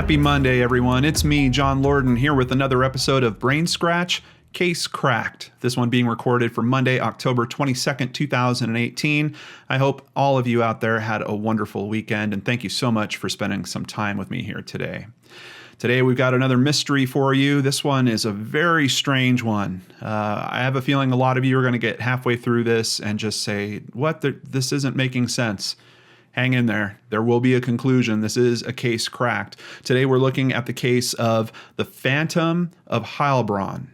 Happy Monday, everyone. It's me, John Lorden, here with another episode of Brain Scratch, Case Cracked. This one being recorded for Monday, October 22nd, 2018. I hope all of you out there had a wonderful weekend, and thank you so much for spending some time with me here today. Today we've got another mystery for you. This one is a very strange one. I have a feeling a lot of you are going to get halfway through this and just say, what? This isn't making sense. Hang in there. There will be a conclusion. This is a case cracked. Today we're looking at the case of the Phantom of Heilbronn.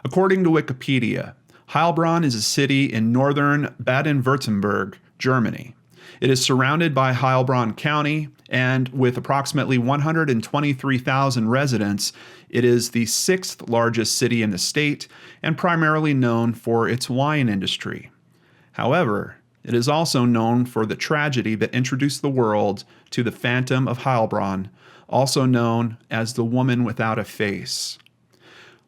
According to Wikipedia, Heilbronn is a city in northern Baden-Württemberg, Germany. It is surrounded by Heilbronn County, and with approximately 123,000 residents, it is the sixth largest city in the state and primarily known for its wine industry. However, it is also known for the tragedy that introduced the world to the Phantom of Heilbronn, also known as the Woman Without a Face.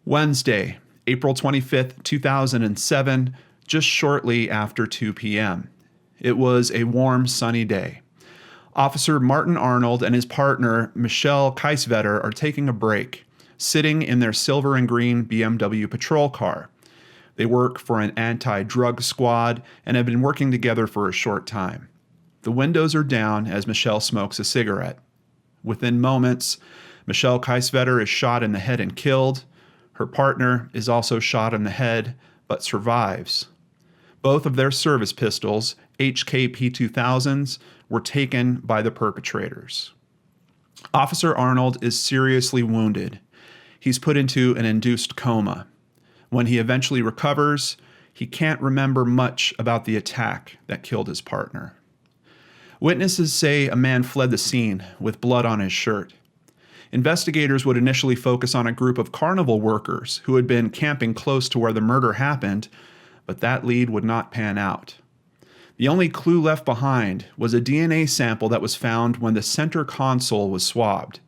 Wednesday, April 25th, 2007, just shortly after 2 p.m. It was a warm, sunny day. Officer Martin Arnold and his partner, Michelle Kaisvetter, are taking a break, sitting in their silver and green BMW patrol car. They work for an anti-drug squad and have been working together for a short time. The windows are down as Michelle smokes a cigarette. Within moments, Michelle Kaisvetter is shot in the head and killed. Her partner is also shot in the head, but survives. Both of their service pistols, HK P2000s, were taken by the perpetrators. Officer Arnold is seriously wounded. He's put into an induced coma. When he eventually recovers, he can't remember much about the attack that killed his partner. Witnesses say a man fled the scene with blood on his shirt. Investigators would initially focus on a group of carnival workers who had been camping close to where the murder happened, but that lead would not pan out. The only clue left behind was a DNA sample that was found when the center console was swabbed.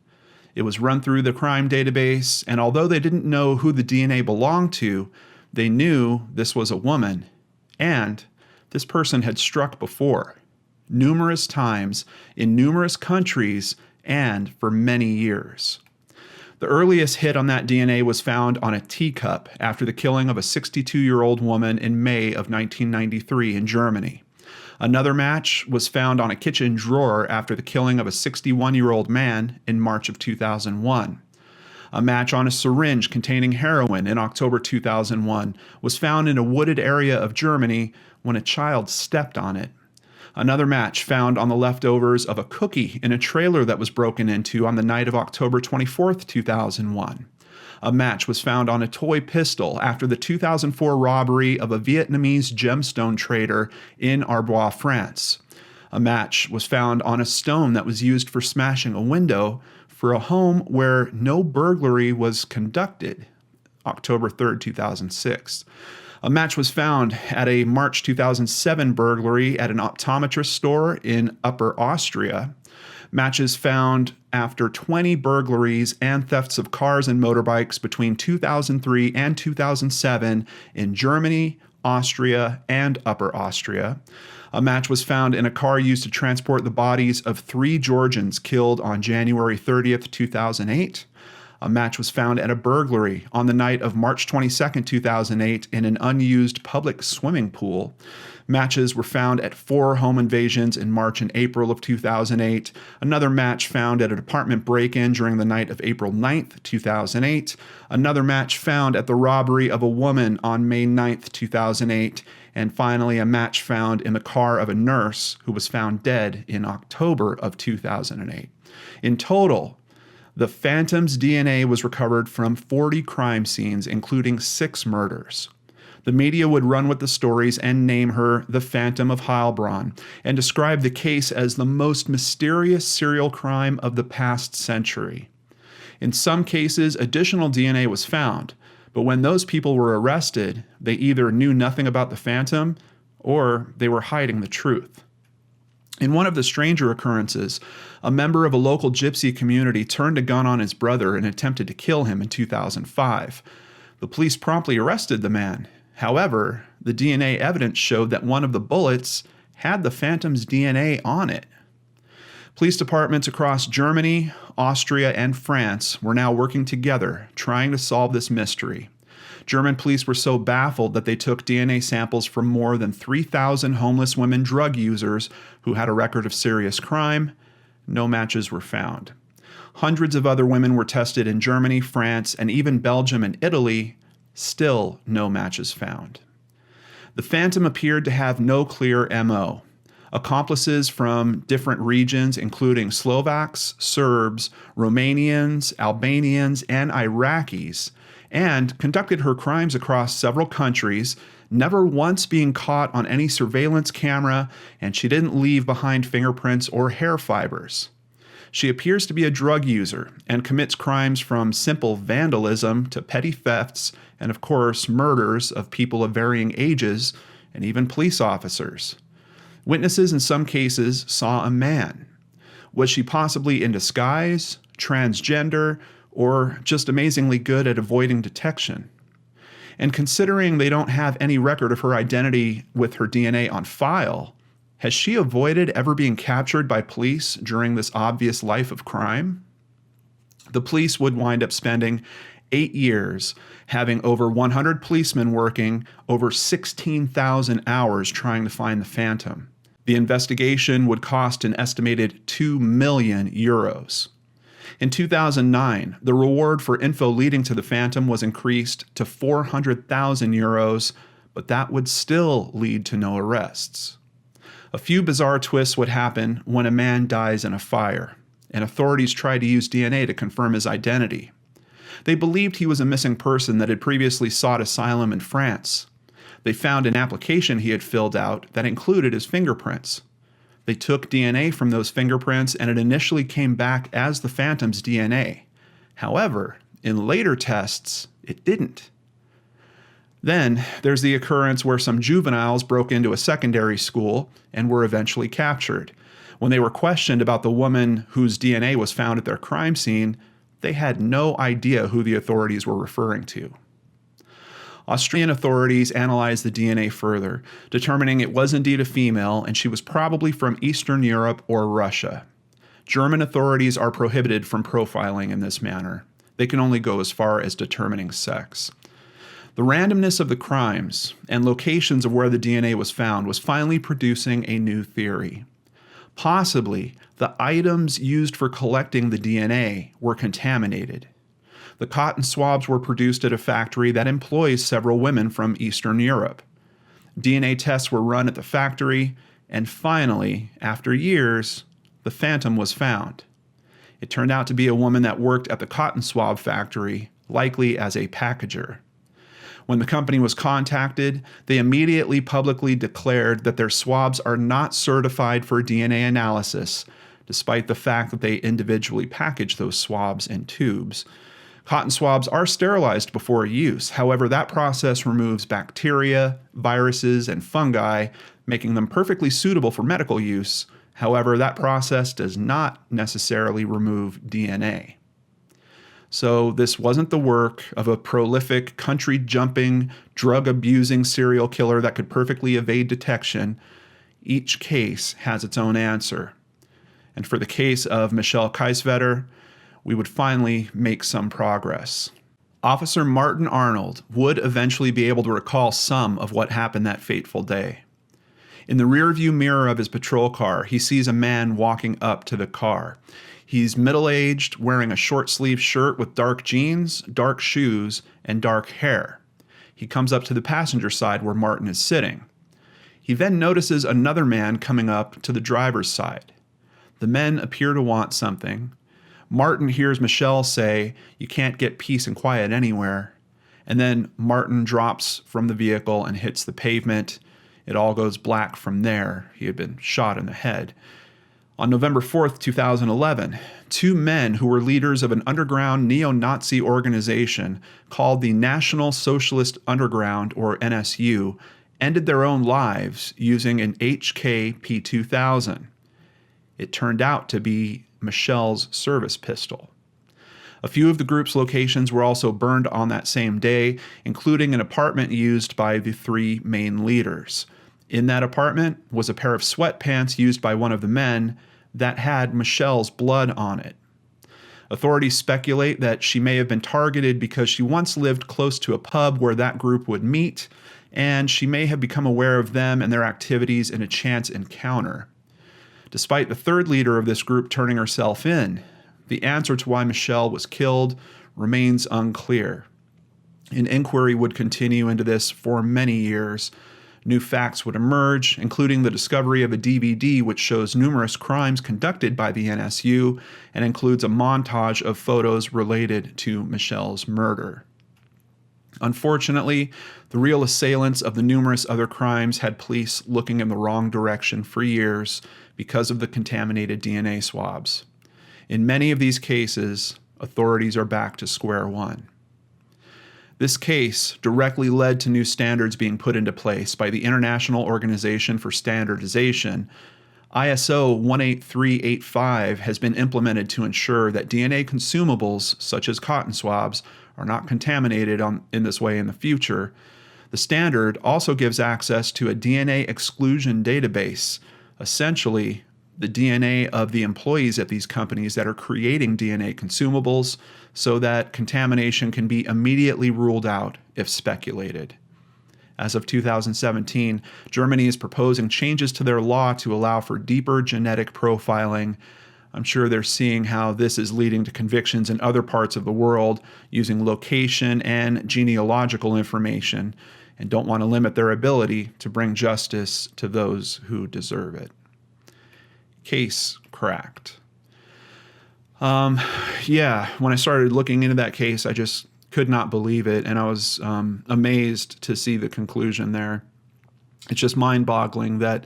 It was run through the crime database, and although they didn't know who the DNA belonged to, they knew this was a woman, and this person had struck before, numerous times, in numerous countries, and for many years. The earliest hit on that DNA was found on a teacup after the killing of a 62-year-old woman in May of 1993 in Germany. Another match was found on a kitchen drawer after the killing of a 61-year-old man in March of 2001. A match on a syringe containing heroin in October 2001 was found in a wooded area of Germany when a child stepped on it. Another match found on the leftovers of a cookie in a trailer that was broken into on the night of October 24, 2001. A match was found on a toy pistol after the 2004 robbery of a Vietnamese gemstone trader in Arbois, France. A match was found on a stone that was used for smashing a window for a home where no burglary was conducted, October 3, 2006. A match was found at a March 2007 burglary at an optometrist store in Upper Austria. Matches found after 20 burglaries and thefts of cars and motorbikes between 2003 and 2007 in Germany, Austria, and Upper Austria. A match was found in a car used to transport the bodies of 3 Georgians killed on January 30th, 2008. A match was found at a burglary on the night of March 22nd, 2008 in an unused public swimming pool. Matches were found at 4 home invasions in March and April of 2008. Another match found at an apartment break-in during the night of April 9th, 2008. Another match found at the robbery of a woman on May 9th, 2008. And finally, a match found in the car of a nurse who was found dead in October of 2008. In total, the Phantom's DNA was recovered from 40 crime scenes, including 6 murders. The media would run with the stories and name her the Phantom of Heilbronn and describe the case as the most mysterious serial crime of the past century. In some cases, additional DNA was found, but when those people were arrested, they either knew nothing about the Phantom or they were hiding the truth. In one of the stranger occurrences, a member of a local gypsy community turned a gun on his brother and attempted to kill him in 2005. The police promptly arrested the man. However, the DNA evidence showed that one of the bullets had the Phantom's DNA on it. Police departments across Germany, Austria, and France were now working together, trying to solve this mystery. German police were so baffled that they took DNA samples from more than 3,000 homeless women drug users who had a record of serious crime. No matches were found. Hundreds of other women were tested in Germany, France, and even Belgium and Italy. Still no matches found. The Phantom appeared to have no clear MO. Accomplices from different regions, including Slovaks, Serbs, Romanians, Albanians, and Iraqis, and conducted her crimes across several countries, never once being caught on any surveillance camera, and she didn't leave behind fingerprints or hair fibers. She appears to be a drug user and commits crimes from simple vandalism to petty thefts and, of course, murders of people of varying ages and even police officers. Witnesses in some cases saw a man. Was she possibly in disguise, transgender, or just amazingly good at avoiding detection? And considering they don't have any record of her identity with her DNA on file, has she avoided ever being captured by police during this obvious life of crime? The police would wind up spending 8 years, having over 100 policemen working over 16,000 hours trying to find the Phantom. The investigation would cost an estimated 2 million euros. In 2009, the reward for info leading to the Phantom was increased to 400,000 euros, but that would still lead to no arrests. A few bizarre twists would happen when a man dies in a fire, and authorities tried to use DNA to confirm his identity. They believed he was a missing person that had previously sought asylum in France. They found an application he had filled out that included his fingerprints. They took DNA from those fingerprints, and it initially came back as the Phantom's DNA. However, in later tests, it didn't. Then there's the occurrence where some juveniles broke into a secondary school and were eventually captured. When they were questioned about the woman whose DNA was found at their crime scene, they had no idea who the authorities were referring to. Austrian authorities analyzed the DNA further, determining it was indeed a female and she was probably from Eastern Europe or Russia. German authorities are prohibited from profiling in this manner. They can only go as far as determining sex. The randomness of the crimes and locations of where the DNA was found was finally producing a new theory. Possibly, the items used for collecting the DNA were contaminated. The cotton swabs were produced at a factory that employs several women from Eastern Europe. DNA tests were run at the factory, and finally, after years, the Phantom was found. It turned out to be a woman that worked at the cotton swab factory, likely as a packager. When the company was contacted, they immediately publicly declared that their swabs are not certified for DNA analysis, despite the fact that they individually package those swabs in tubes. Cotton swabs are sterilized before use. However, that process removes bacteria, viruses, and fungi, making them perfectly suitable for medical use. However, that process does not necessarily remove DNA. So this wasn't the work of a prolific, country-jumping, drug-abusing serial killer that could perfectly evade detection. Each case has its own answer. And for the case of Michelle Kaisvetter, we would finally make some progress. Officer Martin Arnold would eventually be able to recall some of what happened that fateful day. In the rearview mirror of his patrol car, he sees a man walking up to the car. He's middle-aged, wearing a short-sleeved shirt with dark jeans, dark shoes, and dark hair. He comes up to the passenger side where Martin is sitting. He then notices another man coming up to the driver's side. The men appear to want something. Martin hears Michelle say, "You can't get peace and quiet anywhere." And then Martin drops from the vehicle and hits the pavement. It all goes black from there. He had been shot in the head. On November 4th, 2011, two men who were leaders of an underground neo-Nazi organization called the National Socialist Underground, or NSU, ended their own lives using an HK P2000. It turned out to be Michelle's service pistol. A few of the group's locations were also burned on that same day, including an apartment used by the three main leaders. In that apartment was a pair of sweatpants used by one of the men. that had Michelle's blood on it. Authorities speculate that she may have been targeted because she once lived close to a pub where that group would meet, and she may have become aware of them and their activities in a chance encounter. Despite the third leader of this group turning herself in, the answer to why Michelle was killed remains unclear. An inquiry would continue into this for many years. New facts would emerge, including the discovery of a DVD which shows numerous crimes conducted by the NSU and includes a montage of photos related to Michelle's murder. Unfortunately, the real assailants of the numerous other crimes had police looking in the wrong direction for years because of the contaminated DNA swabs. In many of these cases, authorities are back to square one. This case directly led to new standards being put into place by the International Organization for Standardization. ISO 18385 has been implemented to ensure that DNA consumables, such as cotton swabs, are not contaminated in this way in the future. The standard also gives access to a DNA exclusion database, essentially the DNA of the employees at these companies that are creating DNA consumables, so that contamination can be immediately ruled out if speculated. As of 2017, Germany is proposing changes to their law to allow for deeper genetic profiling. I'm sure they're seeing how this is leading to convictions in other parts of the world using location and genealogical information, and don't want to limit their ability to bring justice to those who deserve it. Case cracked. When I started looking into that case, I just could not believe it, and I was amazed to see the conclusion there. It's just mind-boggling that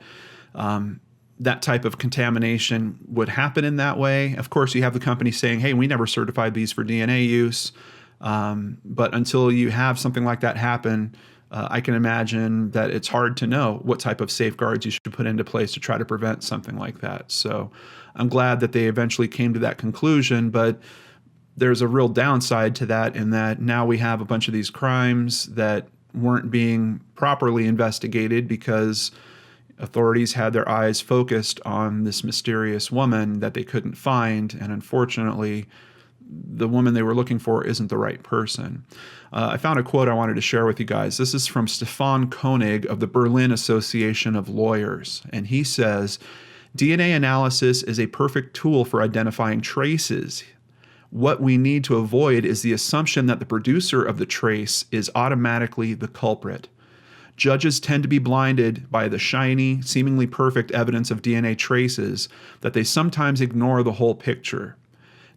that type of contamination would happen in that way. Of course, you have the company saying, hey, we never certified these for DNA use, but until you have something like that happen, I can imagine that it's hard to know what type of safeguards you should put into place to try to prevent something like that. So I'm glad that they eventually came to that conclusion, but there's a real downside to that in that now we have a bunch of these crimes that weren't being properly investigated because authorities had their eyes focused on this mysterious woman that they couldn't find, and unfortunately, the woman they were looking for isn't the right person. I found a quote I wanted to share with you guys. This is from Stefan Koenig of the Berlin Association of Lawyers, and he says, DNA analysis is a perfect tool for identifying traces. What we need to avoid is the assumption that the producer of the trace is automatically the culprit. Judges tend to be blinded by the shiny, seemingly perfect evidence of DNA traces that they sometimes ignore the whole picture.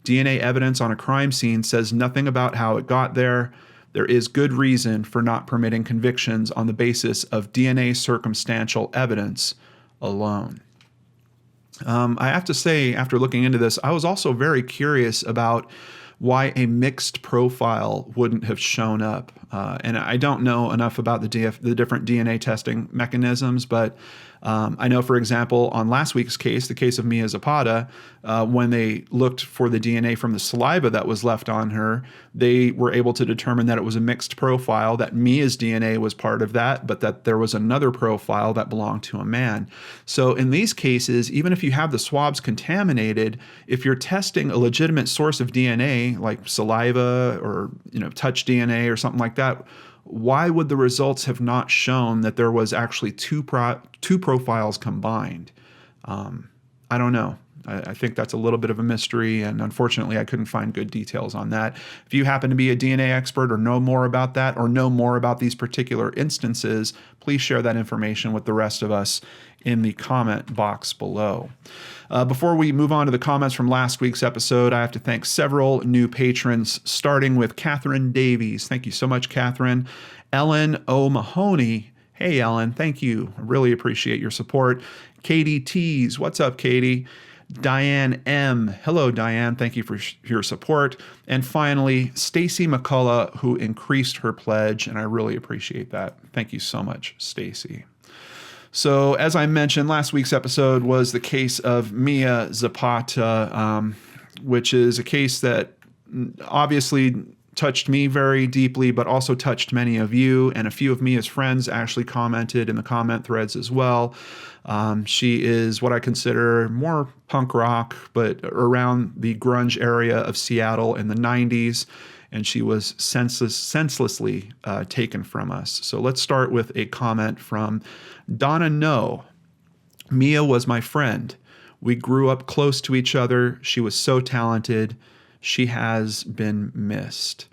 DNA evidence on a crime scene says nothing about how it got there. There is good reason for not permitting convictions on the basis of DNA circumstantial evidence alone. I have to say, after looking into this, I was also very curious about why a mixed profile wouldn't have shown up. And I don't know enough about the different DNA testing mechanisms, but I know, for example, on last week's case, the case of Mia Zapata, when they looked for the DNA from the saliva that was left on her, they were able to determine that it was a mixed profile, that Mia's DNA was part of that, but that there was another profile that belonged to a man. So in these cases, even if you have the swabs contaminated, if you're testing a legitimate source of DNA, like saliva or touch DNA or something like that, why would the results have not shown that there was actually two profiles combined? I don't know. I think that's a little bit of a mystery, and unfortunately, I couldn't find good details on that. If you happen to be a DNA expert or know more about that or know more about these particular instances, please share that information with the rest of us in the comment box below. Before we move on to the comments from last week's episode, I have to thank several new patrons, starting with Catherine Davies. Thank you so much, Catherine. Ellen O'Mahony. Hey, Ellen. Thank you. I really appreciate your support. Katie Tees. What's up, Katie? Diane M. Hello, Diane. Thank you for your support. And finally, Stacy McCullough, who increased her pledge, and I really appreciate that. Thank you so much, Stacy. So, as I mentioned, last week's episode was the case of Mia Zapata, which is a case that obviously touched me very deeply, but also touched many of you. And a few of Mia's friends actually commented in the comment threads as well. She is what I consider more punk rock, but around the grunge area of Seattle in the 90s. And she was senselessly taken from us. So let's start with a comment from Donna No. Mia was my friend. We grew up close to each other. She was so talented. She has been missed.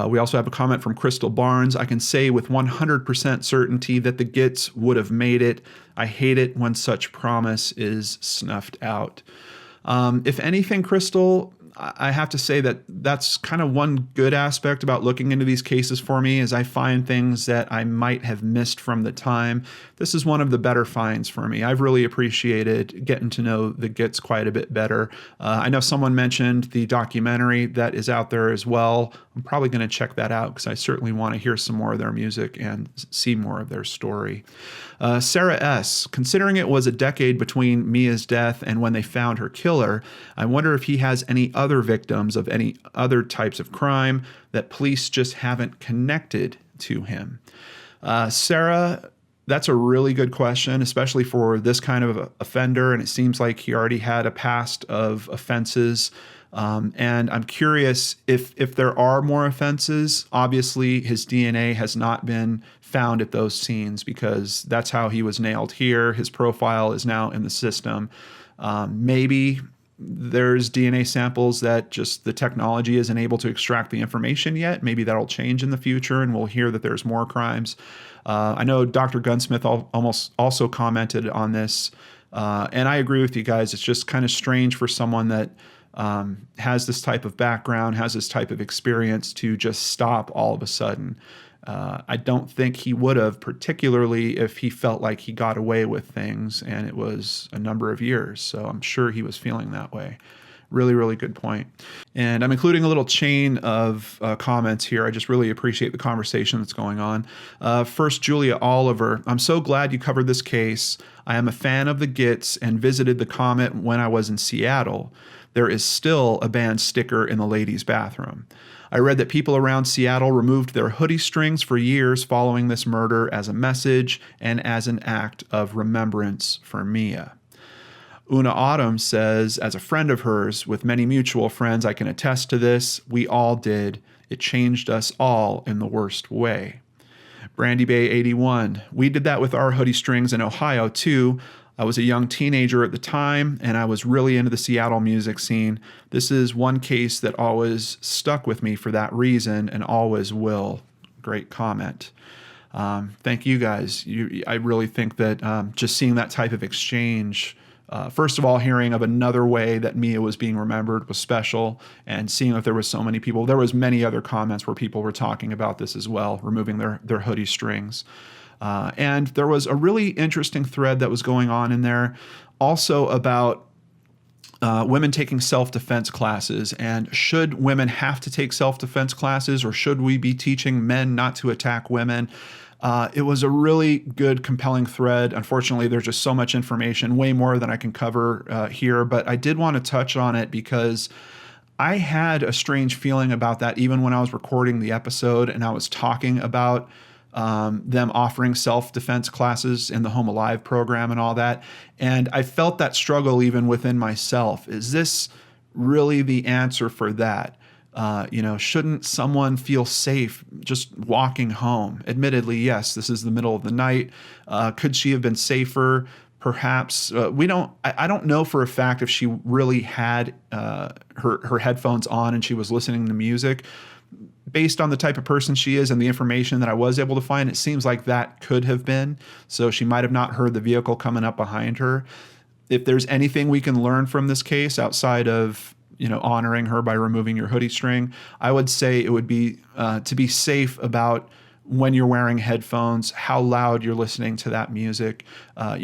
We also have a comment from Crystal Barnes. I can say with 100% certainty that the Gits would have made it. I hate it when such promise is snuffed out. If anything, Crystal, I have to say that that's kind of one good aspect about looking into these cases for me is I find things that I might have missed from the time. This is one of the better finds for me. I've really appreciated getting to know the Gits quite a bit better. I know someone mentioned the documentary that is out there as well. I'm probably going to check that out because I certainly want to hear some more of their music and see more of their story. Sarah S., considering it was a decade between Mia's death and when they found her killer, I wonder if he has any other victims of any other types of crime that police just haven't connected to him. Sarah, that's a really good question, especially for this kind of offender. And it seems like he already had a past of offenses. And I'm curious if there are more offenses. Obviously, his DNA has not been found at those scenes because that's how he was nailed here. His profile is now in the system. Maybe there's DNA samples that just the technology isn't able to extract the information yet. Maybe that'll change in the future and we'll hear that there's more crimes. I know Dr. Gunsmith almost also commented on this. And I agree with you guys. It's just kind of strange for someone that has this type of background, has this type of experience to just stop all of a sudden. I don't think he would have, particularly if he felt like he got away with things and it was a number of years. So I'm sure he was feeling that way. Really, really good point. And I'm including a little chain of comments here. I just really appreciate the conversation that's going on. First, Julia Oliver. I'm so glad you covered this case. I am a fan of the Gits and visited the Comet when I was in Seattle. There is still a band sticker in the ladies' bathroom. I read that people around Seattle removed their hoodie strings for years following this murder as a message and as an act of remembrance for Mia. Una Autumn says, as a friend of hers with many mutual friends, I can attest to this. We all did. It changed us all in the worst way. Brandy Bay 81. We did that with our hoodie strings in Ohio too. I was a young teenager at the time, and I was really into the Seattle music scene. This is one case that always stuck with me for that reason and always will. Great comment. Thank you guys. I really think that just seeing that type of exchange, first of all, hearing of another way that Mia was being remembered was special, and seeing that there was so many people. There was many other comments where people were talking about this as well, removing their hoodie strings. And there was a really interesting thread that was going on in there also about women taking self-defense classes. And should women have to take self-defense classes, or should we be teaching men not to attack women? It was a really good, compelling thread. Unfortunately, there's just so much information, way more than I can cover here. But I did want to touch on it because I had a strange feeling about that even when I was recording the episode and I was talking about them offering self-defense classes in the Home Alive program and all that. And I felt that struggle even within myself. Is this really the answer for that? Shouldn't someone feel safe just walking home? Admittedly, yes, this is the middle of the night. Could she have been safer? Perhaps. I don't know for a fact if she really had her headphones on and she was listening to music. Based on the type of person she is and the information that I was able to find, it seems like that could have been. So she might have not heard the vehicle coming up behind her. If there's anything we can learn from this case outside of, honoring her by removing your hoodie string, I would say it would be to be safe about when you're wearing headphones, how loud you're listening to that music. I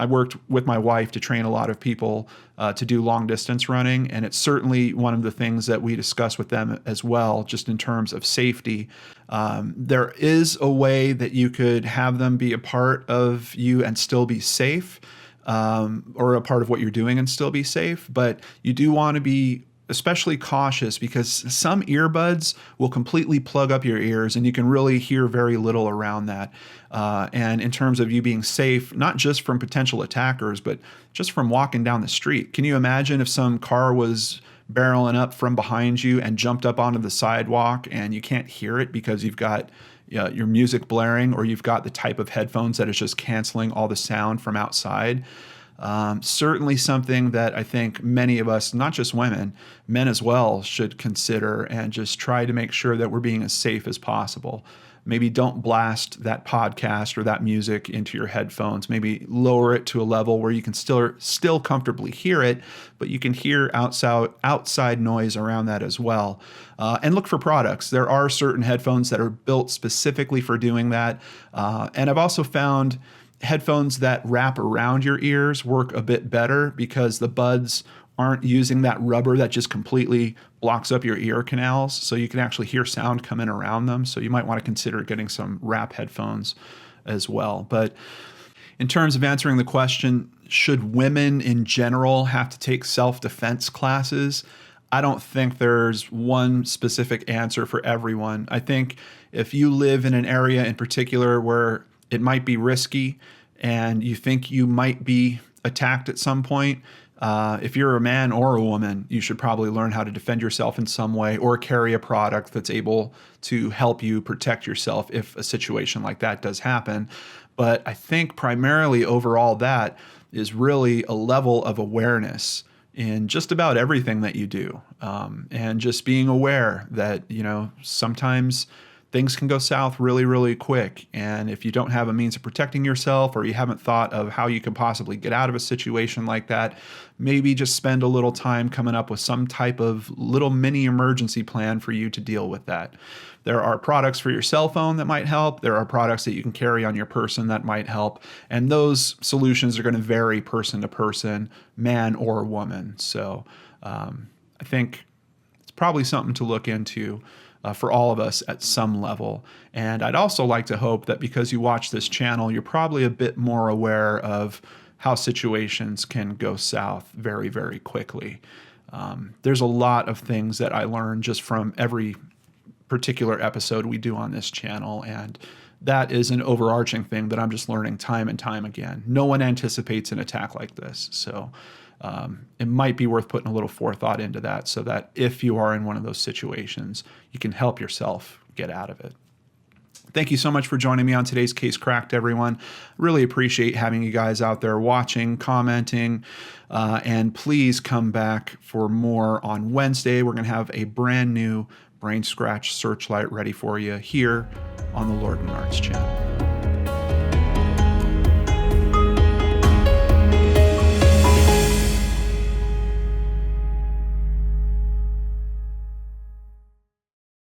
worked with my wife to train a lot of people to do long distance running. And it's certainly one of the things that we discuss with them as well, just in terms of safety. There is a way that you could have them be a part of you and still be safe, or a part of what you're doing and still be safe. But you do want to be especially cautious because some earbuds will completely plug up your ears and you can really hear very little around that. And in terms of you being safe, not just from potential attackers, but just from walking down the street. Can you imagine if some car was barreling up from behind you and jumped up onto the sidewalk and you can't hear it because you've got your music blaring, or you've got the type of headphones that is just canceling all the sound from outside? Certainly something that I think many of us, not just women, men as well, should consider and just try to make sure that we're being as safe as possible. Maybe don't blast that podcast or that music into your headphones. Maybe lower it to a level where you can still comfortably hear it, but you can hear outside noise around that as well. And look for products. There are certain headphones that are built specifically for doing that. And I've also found headphones that wrap around your ears work a bit better because the buds aren't using that rubber that just completely blocks up your ear canals, so you can actually hear sound come in around them. So you might want to consider getting some wrap headphones as well. But in terms of answering the question, should women in general have to take self-defense classes? I don't think there's one specific answer for everyone. I think if you live in an area in particular where it might be risky and you think you might be attacked at some point, if you're a man or a woman, you should probably learn how to defend yourself in some way or carry a product that's able to help you protect yourself if a situation like that does happen. But I think primarily overall that is really a level of awareness in just about everything that you do. And just being aware that, sometimes things can go south really, really quick. And if you don't have a means of protecting yourself, or you haven't thought of how you could possibly get out of a situation like that, maybe just spend a little time coming up with some type of little mini emergency plan for you to deal with that. There are products for your cell phone that might help. There are products that you can carry on your person that might help. And those solutions are going to vary person to person, man or woman. So I think it's probably something to look into for all of us at some level. And I'd also like to hope that because you watch this channel, you're probably a bit more aware of how situations can go south very, very quickly. There's a lot of things that I learned just from every particular episode we do on this channel, and that is an overarching thing that I'm just learning time and time again. No one anticipates an attack like this, so it might be worth putting a little forethought into that so that if you are in one of those situations, you can help yourself get out of it. Thank you so much for joining me on today's Case Cracked, everyone. Really appreciate having you guys out there watching, commenting, and please come back for more on Wednesday. We're going to have a brand new Brain Scratch Searchlight ready for you here on the Lord and Arts channel.